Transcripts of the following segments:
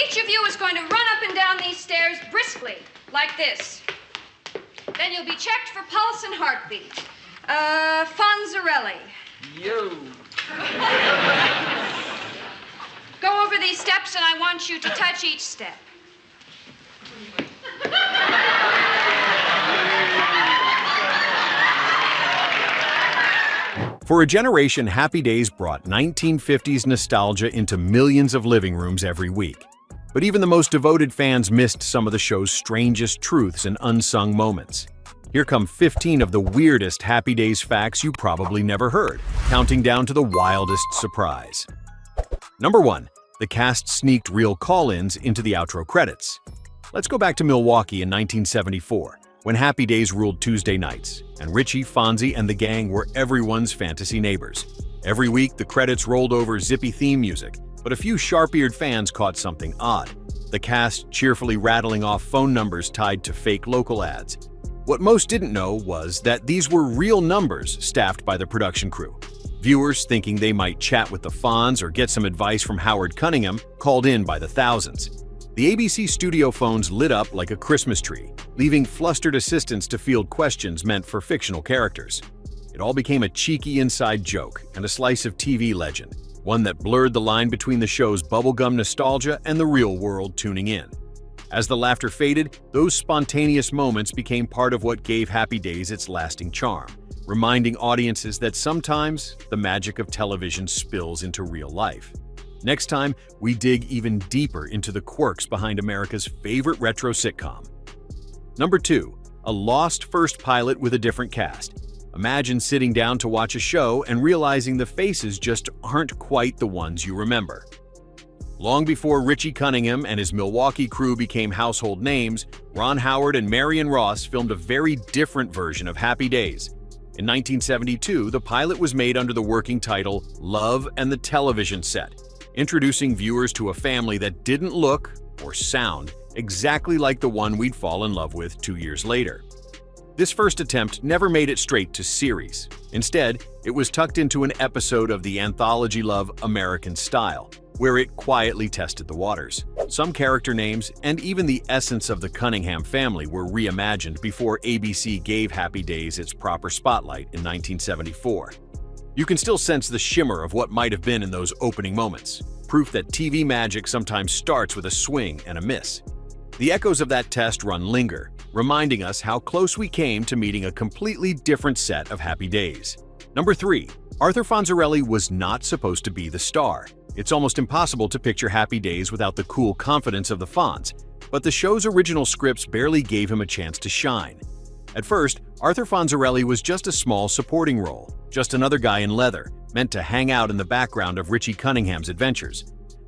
Each of you is going to run up and down these stairs briskly, like this. Then you'll be checked for pulse and heartbeat. Fonzarelli. Yo. Go over these steps, and I want you to touch each step. For a generation, Happy Days brought 1950s nostalgia into millions of living rooms every week. But even the most devoted fans missed some of the show's strangest truths and unsung moments. Here come 15 of the weirdest Happy Days facts you probably never heard, counting down to the wildest surprise. Number 1. The cast sneaked real call-ins into the outro credits. Let's go back to Milwaukee in 1974, when Happy Days ruled Tuesday nights, and Richie, Fonzie, and the gang were everyone's fantasy neighbors. Every week, the credits rolled over zippy theme music, but a few sharp-eared fans caught something odd. The cast cheerfully rattling off phone numbers tied to fake local ads. What most didn't know was that these were real numbers staffed by the production crew. Viewers, thinking they might chat with the Fonz or get some advice from Howard Cunningham, called in by the thousands. The ABC studio phones lit up like a Christmas tree, leaving flustered assistants to field questions meant for fictional characters. It all became a cheeky inside joke and a slice of TV legend, one that blurred the line between the show's bubblegum nostalgia and the real world tuning in. As the laughter faded, those spontaneous moments became part of what gave Happy Days its lasting charm, reminding audiences that sometimes the magic of television spills into real life. Next time, we dig even deeper into the quirks behind America's favorite retro sitcom. Number 2. A lost first pilot with a different cast. Imagine sitting down to watch a show and realizing the faces just aren't quite the ones you remember. Long before Richie Cunningham and his Milwaukee crew became household names, Ron Howard and Marion Ross filmed a very different version of Happy Days. In 1972, the pilot was made under the working title Love and the Television Set, introducing viewers to a family that didn't look or sound exactly like the one we'd fall in love with 2 years later. This first attempt never made it straight to series. Instead, it was tucked into an episode of the anthology Love American Style, where it quietly tested the waters. Some character names and even the essence of the Cunningham family were reimagined before ABC gave Happy Days its proper spotlight in 1974. You can still sense the shimmer of what might have been in those opening moments, proof that TV magic sometimes starts with a swing and a miss. The echoes of that test run linger, reminding us how close we came to meeting a completely different set of Happy Days. Number 3. Arthur Fonzarelli was not supposed to be the star. It's almost impossible to picture Happy Days without the cool confidence of the Fonz, but the show's original scripts barely gave him a chance to shine. At first, Arthur Fonzarelli was just a small supporting role, just another guy in leather, meant to hang out in the background of Richie Cunningham's adventures.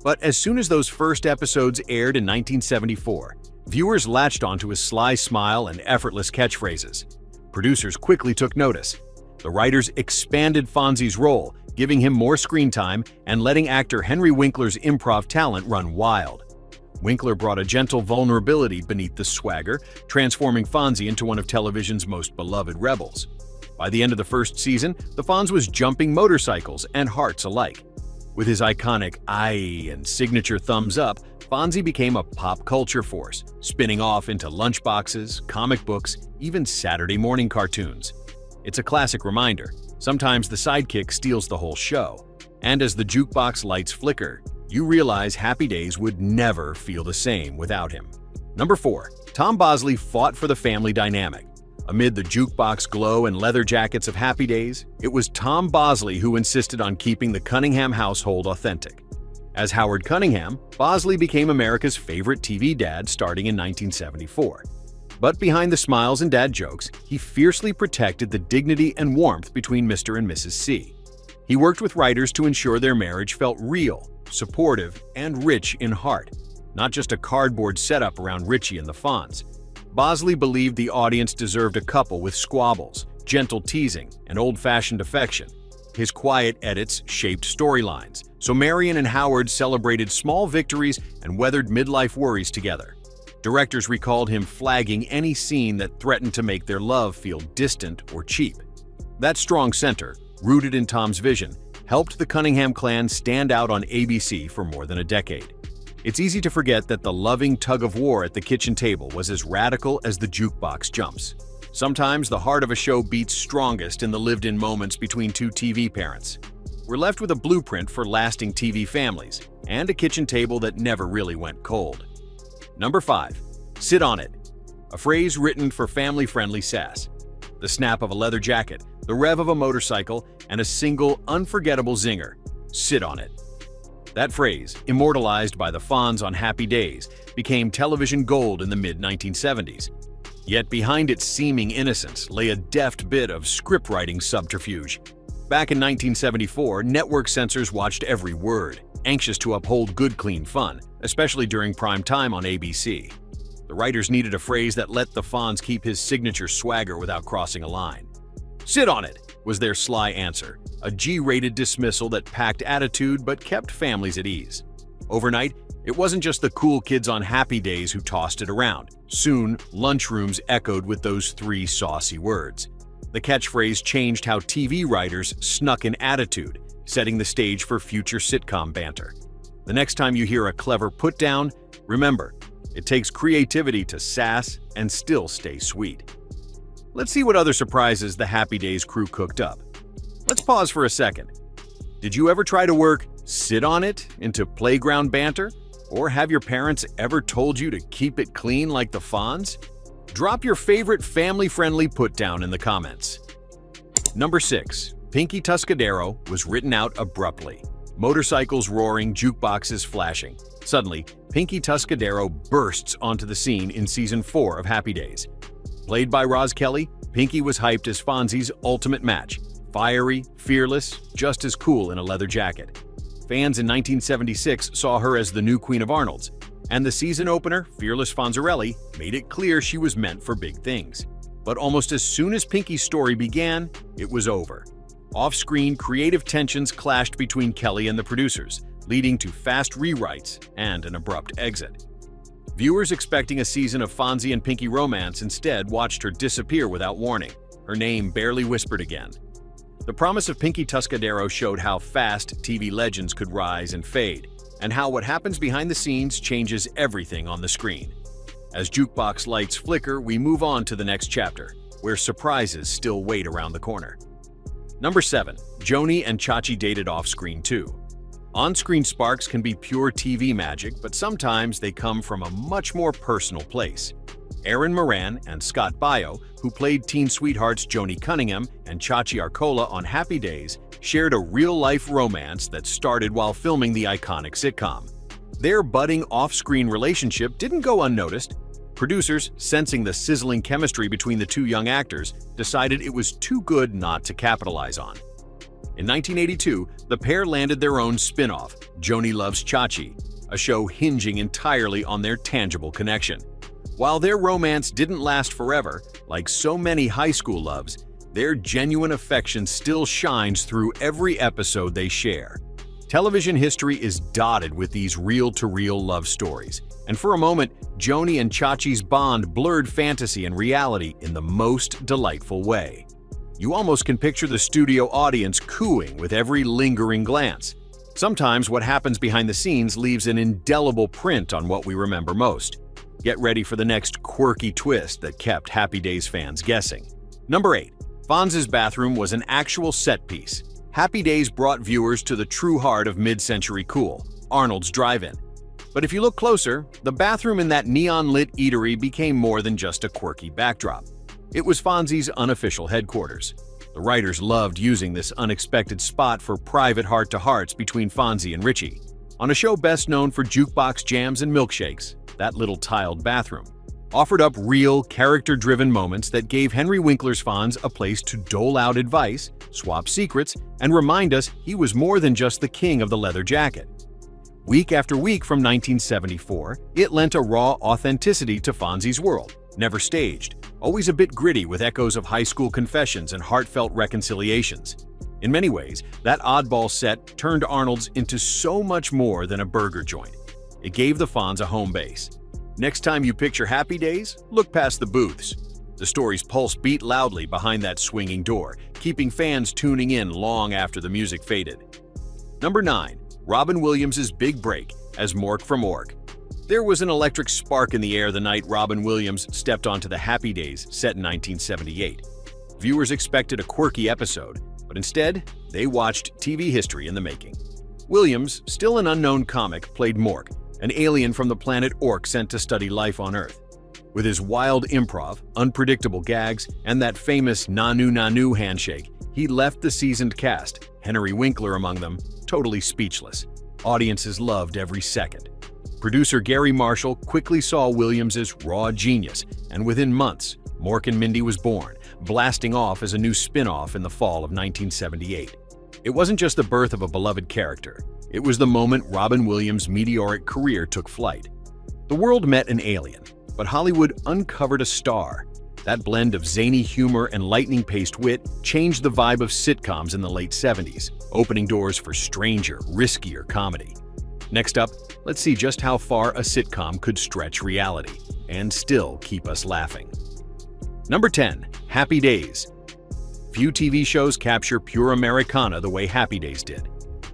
But as soon as those first episodes aired in 1974, viewers latched onto his sly smile and effortless catchphrases. Producers quickly took notice. The writers expanded Fonzie's role, giving him more screen time and letting actor Henry Winkler's improv talent run wild. Winkler brought a gentle vulnerability beneath the swagger, transforming Fonzie into one of television's most beloved rebels. By the end of the first season, the Fonz was jumping motorcycles and hearts alike. With his iconic "aye" and signature thumbs up, Fonzie became a pop culture force, spinning off into lunchboxes, comic books, even Saturday morning cartoons. It's a classic reminder. Sometimes the sidekick steals the whole show. And as the jukebox lights flicker, you realize Happy Days would never feel the same without him. Number 4. Tom Bosley fought for the family dynamic. Amid the jukebox glow and leather jackets of Happy Days, it was Tom Bosley who insisted on keeping the Cunningham household authentic. As Howard Cunningham, Bosley became America's favorite TV dad starting in 1974. But behind the smiles and dad jokes, he fiercely protected the dignity and warmth between Mr. and Mrs. C. He worked with writers to ensure their marriage felt real, supportive, and rich in heart, not just a cardboard setup around Richie and the Fonz. Bosley believed the audience deserved a couple with squabbles, gentle teasing, and old-fashioned affection. His quiet edits shaped storylines, so Marion and Howard celebrated small victories and weathered midlife worries together. Directors recalled him flagging any scene that threatened to make their love feel distant or cheap. That strong center, rooted in Tom's vision, helped the Cunningham clan stand out on ABC for more than a decade. It's easy to forget that the loving tug-of-war at the kitchen table was as radical as the jukebox jumps. Sometimes the heart of a show beats strongest in the lived-in moments between two TV parents. We're left with a blueprint for lasting TV families and a kitchen table that never really went cold. Number 5. Sit on it. A phrase written for family-friendly Sass. The snap of a leather jacket, the rev of a motorcycle, and a single, unforgettable zinger. Sit on it. That phrase, immortalized by the Fonz on Happy Days, became television gold in the mid-1970s. Yet behind its seeming innocence lay a deft bit of script-writing subterfuge. Back in 1974, network censors watched every word, anxious to uphold good, clean fun, especially during prime time on ABC. The writers needed a phrase that let the Fonz keep his signature swagger without crossing a line. Sit on it was their sly answer, a G-rated dismissal that packed attitude but kept families at ease. Overnight, it wasn't just the cool kids on Happy Days who tossed it around. Soon, lunchrooms echoed with those 3 saucy words. The catchphrase changed how TV writers snuck in attitude, setting the stage for future sitcom banter. The next time you hear a clever put-down, remember, it takes creativity to sass and still stay sweet. Let's see what other surprises the Happy Days crew cooked up. Let's pause for a second. Did you ever try to work sit on it into playground banter? Or have your parents ever told you to keep it clean like the Fonz? Drop your favorite family-friendly put-down in the comments. Number 6. Pinky Tuscadero was written out abruptly. Motorcycles roaring, jukeboxes flashing. Suddenly, Pinky Tuscadero bursts onto the scene in Season 4 of Happy Days. Played by Roz Kelly, Pinky was hyped as Fonzie's ultimate match. Fiery, fearless, just as cool in a leather jacket. Fans in 1976 saw her as the new Queen of Arnold's, and the season opener, Fearless Fonzarelli, made it clear she was meant for big things. But almost as soon as Pinky's story began, it was over. Off-screen, creative tensions clashed between Kelly and the producers, leading to fast rewrites and an abrupt exit. Viewers expecting a season of Fonzie and Pinky romance instead watched her disappear without warning, her name barely whispered again. The promise of Pinky Tuscadero showed how fast TV legends could rise and fade, and how what happens behind the scenes changes everything on the screen. As jukebox lights flicker, we move on to the next chapter, where surprises still wait around the corner. Number 7. Joanie and Chachi dated off-screen too. On-screen sparks can be pure TV magic, but sometimes they come from a much more personal place. Aaron Moran and Scott Baio, who played teen sweethearts Joanie Cunningham and Chachi Arcola on Happy Days, shared a real-life romance that started while filming the iconic sitcom. Their budding off-screen relationship didn't go unnoticed. Producers, sensing the sizzling chemistry between the two young actors, decided it was too good not to capitalize on. In 1982, the pair landed their own spin-off, Joanie Loves Chachi, a show hinging entirely on their tangible connection. While their romance didn't last forever, like so many high school loves, their genuine affection still shines through every episode they share. Television history is dotted with these reel-to-reel love stories, and for a moment, Joanie and Chachi's bond blurred fantasy and reality in the most delightful way. You almost can picture the studio audience cooing with every lingering glance. Sometimes what happens behind the scenes leaves an indelible print on what we remember most. Get ready for the next quirky twist that kept Happy Days fans guessing. Number 8. Fonz's bathroom was an actual set piece. Happy Days brought viewers to the true heart of mid-century cool, Arnold's Drive-In. But if you look closer, the bathroom in that neon-lit eatery became more than just a quirky backdrop. It was Fonzie's unofficial headquarters. The writers loved using this unexpected spot for private heart-to-hearts between Fonzie and Richie. On a show best known for jukebox jams and milkshakes, that little tiled bathroom offered up real, character-driven moments that gave Henry Winkler's Fonz a place to dole out advice, swap secrets, and remind us he was more than just the king of the leather jacket. Week after week from 1974, it lent a raw authenticity to Fonzie's world, never staged, always a bit gritty with echoes of high school confessions and heartfelt reconciliations. In many ways, that oddball set turned Arnold's into so much more than a burger joint. It gave the Fonz a home base. Next time you picture Happy Days, look past the booths. The story's pulse beat loudly behind that swinging door, keeping fans tuning in long after the music faded. Number 9. Robin Williams' big break as Mork from Mork. There was an electric spark in the air the night Robin Williams stepped onto the Happy Days set in 1978. Viewers expected a quirky episode, but instead, they watched TV history in the making. Williams, still an unknown comic, played Mork, an alien from the planet Ork sent to study life on Earth. With his wild improv, unpredictable gags, and that famous Nanu Nanu handshake, he left the seasoned cast, Henry Winkler among them, totally speechless. Audiences loved every second. Producer Garry Marshall quickly saw Williams' raw genius, and within months, Mork and Mindy was born, blasting off as a new spin-off in the fall of 1978. It wasn't just the birth of a beloved character. It was the moment Robin Williams' meteoric career took flight. The world met an alien, but Hollywood uncovered a star. That blend of zany humor and lightning-paced wit changed the vibe of sitcoms in the late 70s, opening doors for stranger, riskier comedy. Next up, let's see just how far a sitcom could stretch reality and still keep us laughing. Number 10. Happy Days. Few TV shows capture pure Americana the way Happy Days did.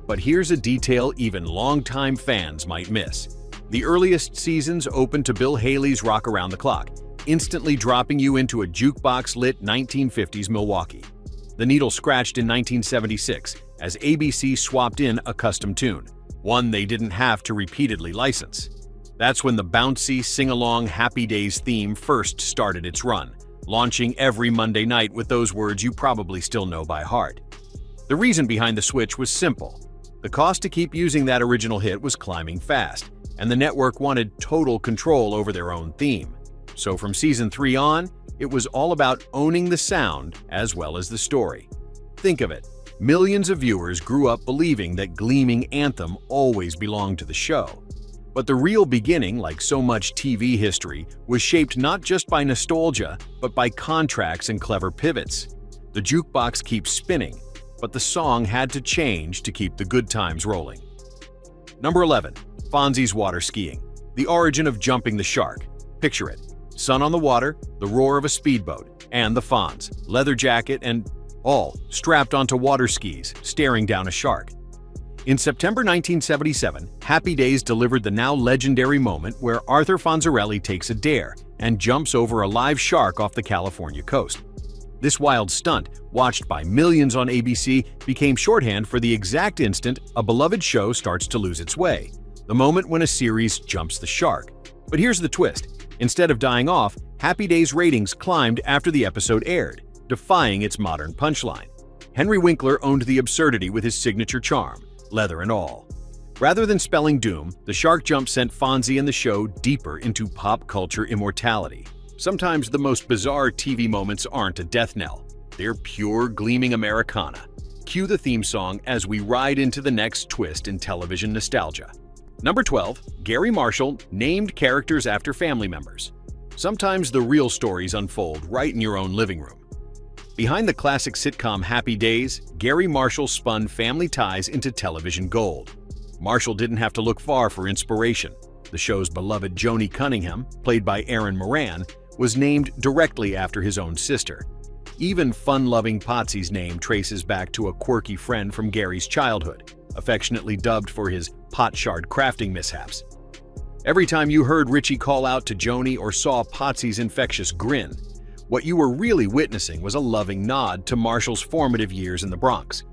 But here's a detail even longtime fans might miss. The earliest seasons opened to Bill Haley's Rock Around the Clock, instantly dropping you into a jukebox-lit 1950s Milwaukee. The needle scratched in 1976 as ABC swapped in a custom tune, one they didn't have to repeatedly license. That's when the bouncy, sing-along Happy Days theme first started its run, launching every Monday night with those words you probably still know by heart. The reason behind the switch was simple. The cost to keep using that original hit was climbing fast, and the network wanted total control over their own theme. So from season 3 on, it was all about owning the sound as well as the story. Think of it. Millions of viewers grew up believing that gleaming anthem always belonged to the show. But the real beginning, like so much TV history, was shaped not just by nostalgia, but by contracts and clever pivots. The jukebox keeps spinning, but the song had to change to keep the good times rolling. Number 11. Fonzie's water skiing. The origin of jumping the shark. Picture it. Sun on the water, the roar of a speedboat, and the Fonz, leather jacket and all strapped onto water skis, staring down a shark. In September 1977, Happy Days delivered the now legendary moment where Arthur Fonzarelli takes a dare and jumps over a live shark off the California coast. This wild stunt, watched by millions on ABC, became shorthand for the exact instant a beloved show starts to lose its way, the moment when a series jumps the shark. But here's the twist. Instead of dying off, Happy Days ratings climbed after the episode aired, defying its modern punchline. Henry Winkler owned the absurdity with his signature charm, leather and all. Rather than spelling doom, the shark jump sent Fonzie and the show deeper into pop culture immortality. Sometimes the most bizarre TV moments aren't a death knell. They're pure gleaming Americana. Cue the theme song as we ride into the next twist in television nostalgia. Number 12. Garry Marshall named characters after family members. Sometimes the real stories unfold right in your own living room. Behind the classic sitcom Happy Days, Garry Marshall spun family ties into television gold. Marshall didn't have to look far for inspiration. The show's beloved Joanie Cunningham, played by Erin Moran, was named directly after his own sister. Even fun-loving Potsy's name traces back to a quirky friend from Garry's childhood, affectionately dubbed for his pot shard crafting mishaps. Every time you heard Richie call out to Joanie or saw Potsy's infectious grin, what you were really witnessing was a loving nod to Marshall's formative years in the Bronx.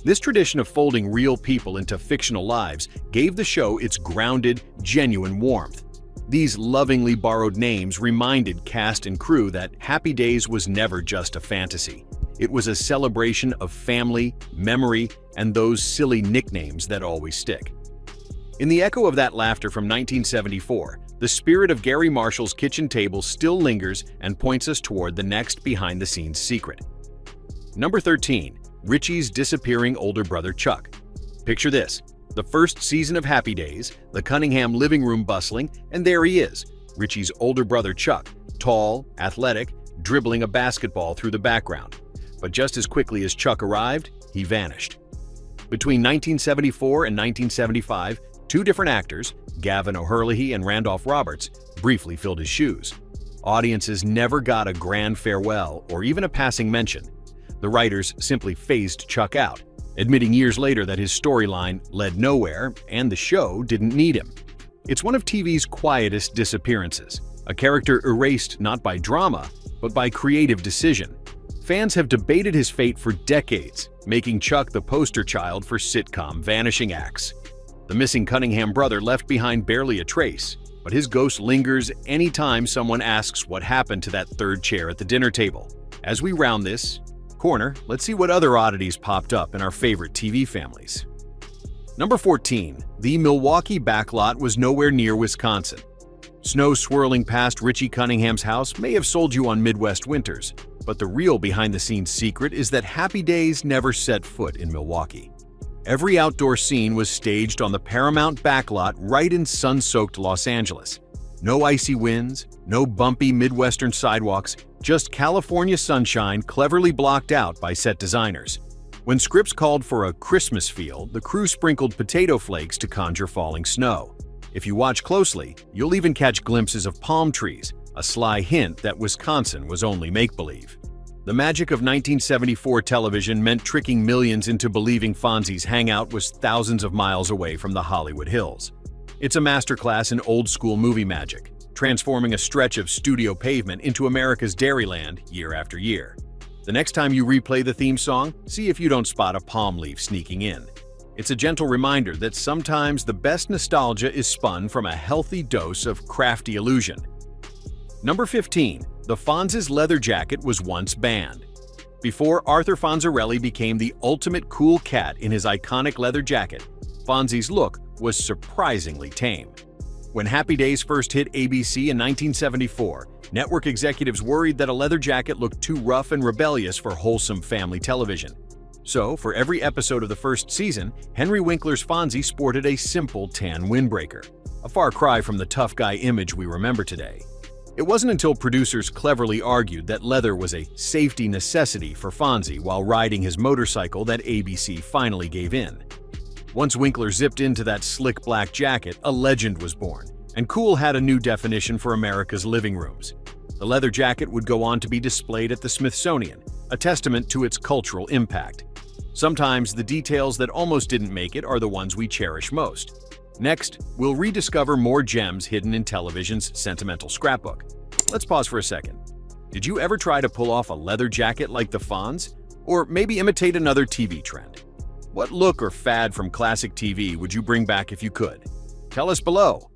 This tradition of folding real people into fictional lives gave the show its grounded, genuine warmth. These lovingly borrowed names reminded cast and crew that Happy Days was never just a fantasy. It was a celebration of family, memory, and those silly nicknames that always stick. In the echo of that laughter from 1974, the spirit of Garry Marshall's kitchen table still lingers and points us toward the next behind-the-scenes secret. Number 13. Richie's disappearing older brother Chuck. Picture this. The first season of Happy Days, the Cunningham living room bustling, and there he is, Richie's older brother Chuck, tall, athletic, dribbling a basketball through the background. But just as quickly as Chuck arrived, he vanished. Between 1974 and 1975, two different actors, Gavin O'Herlihy and Randolph Roberts, briefly filled his shoes. Audiences never got a grand farewell or even a passing mention. The writers simply phased Chuck out, admitting years later that his storyline led nowhere and the show didn't need him. It's one of TV's quietest disappearances, a character erased not by drama, but by creative decision. Fans have debated his fate for decades, making Chuck the poster child for sitcom vanishing acts. The missing Cunningham brother left behind barely a trace, but his ghost lingers anytime someone asks what happened to that third chair at the dinner table. As we round this corner, let's see what other oddities popped up in our favorite TV families. Number 14. The Milwaukee Backlot was nowhere near Wisconsin. Snow swirling past Richie Cunningham's house may have sold you on Midwest winters, but the real behind-the-scenes secret is that Happy Days never set foot in Milwaukee. Every outdoor scene was staged on the Paramount Backlot right in sun-soaked Los Angeles. No icy winds, no bumpy Midwestern sidewalks, just California sunshine cleverly blocked out by set designers. When scripts called for a Christmas feel, the crew sprinkled potato flakes to conjure falling snow. If you watch closely, you'll even catch glimpses of palm trees, a sly hint that Wisconsin was only make-believe. The magic of 1974 television meant tricking millions into believing Fonzie's hangout was thousands of miles away from the Hollywood Hills. It's a masterclass in old-school movie magic, transforming a stretch of studio pavement into America's Dairyland year after year. The next time you replay the theme song, see if you don't spot a palm leaf sneaking in. It's a gentle reminder that sometimes the best nostalgia is spun from a healthy dose of crafty illusion. Number 15. The Fonz's leather jacket was once banned. Before Arthur Fonzarelli became the ultimate cool cat in his iconic leather jacket, Fonzie's look was surprisingly tame. When Happy Days first hit ABC in 1974, network executives worried that a leather jacket looked too rough and rebellious for wholesome family television. So, for every episode of the first season, Henry Winkler's Fonzie sported a simple tan windbreaker, a far cry from the tough guy image we remember today. It wasn't until producers cleverly argued that leather was a safety necessity for Fonzie while riding his motorcycle that ABC finally gave in. Once Winkler zipped into that slick black jacket, a legend was born, and cool had a new definition for America's living rooms. The leather jacket would go on to be displayed at the Smithsonian, a testament to its cultural impact. Sometimes the details that almost didn't make it are the ones we cherish most. Next, we'll rediscover more gems hidden in television's sentimental scrapbook. Let's pause for a second. Did you ever try to pull off a leather jacket like the Fonz? Or maybe imitate another TV trend? What look or fad from classic TV would you bring back if you could? Tell us below.